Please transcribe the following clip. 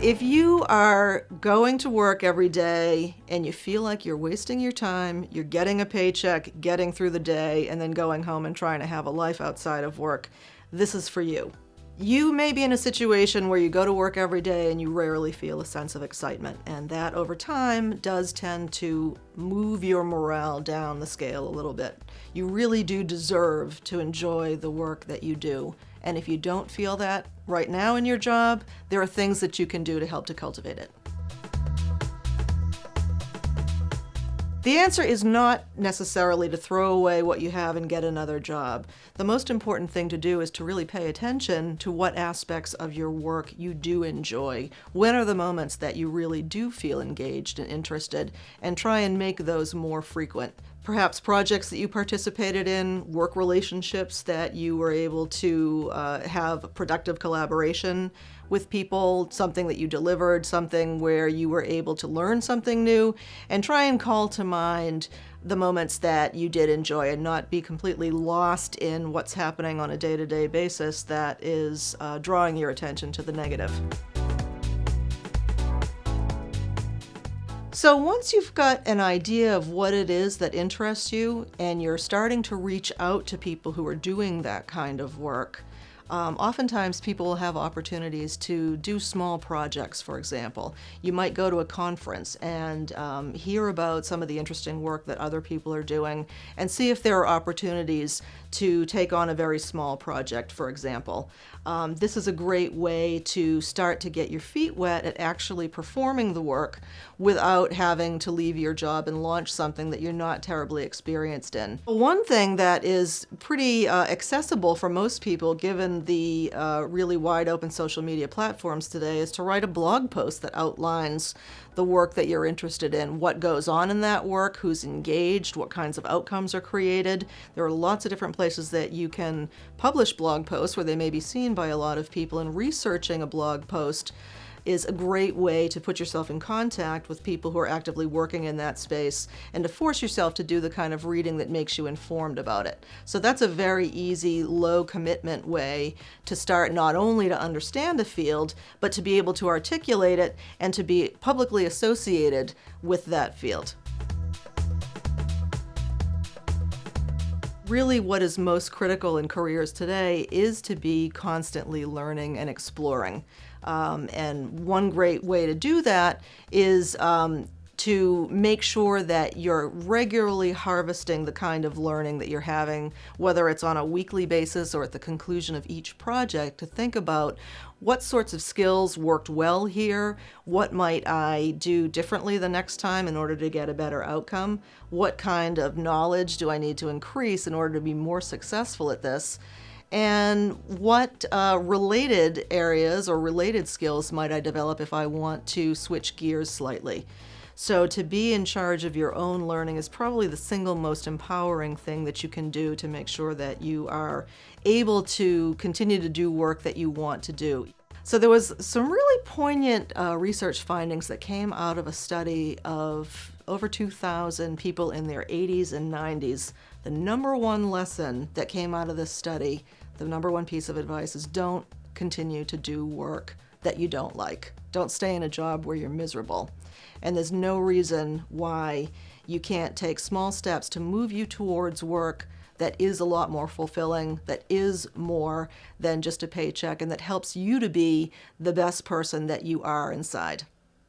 If you are going to work every day and you feel like you're wasting your time, you're getting a paycheck, getting through the day, and then going home and trying to have a life outside of work, this is for you. You may be in a situation where you go to work every day and you rarely feel a sense of excitement, and that over time does tend to move your morale down the scale a little bit. You really do deserve to enjoy the work that you do. And if you don't feel that right now in your job, there are things that you can do to help to cultivate it. The answer is not necessarily to throw away what you have and get another job. The most important thing to do is to really pay attention to what aspects of your work you do enjoy. When are the moments that you really do feel engaged and interested, and try and make those more frequent. Perhaps projects that you participated in, work relationships that you were able to have productive collaboration with people, something that you delivered, something where you were able to learn something new, and try and call to mind the moments that you did enjoy and not be completely lost in what's happening on a day-to-day basis that is drawing your attention to the negative. So once you've got an idea of what it is that interests you and you're starting to reach out to people who are doing that kind of work, oftentimes people will have opportunities to do small projects, for example. You might go to a conference and hear about some of the interesting work that other people are doing and see if there are opportunities to take on a very small project, for example. This is a great way to start to get your feet wet at actually performing the work without having to leave your job and launch something that you're not terribly experienced in. One thing that is pretty accessible for most people, given the really wide open social media platforms today, is to write a blog post that outlines the work that you're interested in, what goes on in that work, who's engaged, what kinds of outcomes are created. There are lots of different places that you can publish blog posts where they may be seen by a lot of people, and researching a blog post is a great way to put yourself in contact with people who are actively working in that space and to force yourself to do the kind of reading that makes you informed about it. So that's a very easy, low commitment way to start not only to understand a field, but to be able to articulate it and to be publicly associated with that field. Really, what is most critical in careers today is to be constantly learning and exploring. And one great way to do that is to make sure that you're regularly harvesting the kind of learning that you're having, whether it's on a weekly basis or at the conclusion of each project, to think about what sorts of skills worked well here, what might I do differently the next time in order to get a better outcome, what kind of knowledge do I need to increase in order to be more successful at this, and what related areas or related skills might I develop if I want to switch gears slightly. So to be in charge of your own learning is probably the single most empowering thing that you can do to make sure that you are able to continue to do work that you want to do. So there was some really poignant research findings that came out of a study of over 2,000 people in their 80s and 90s. The number one lesson that came out of this study, the number one piece of advice, is don't continue to do work that you don't like. Don't stay in a job where you're miserable. And there's no reason why you can't take small steps to move you towards work that is a lot more fulfilling, that is more than just a paycheck, and that helps you to be the best person that you are inside.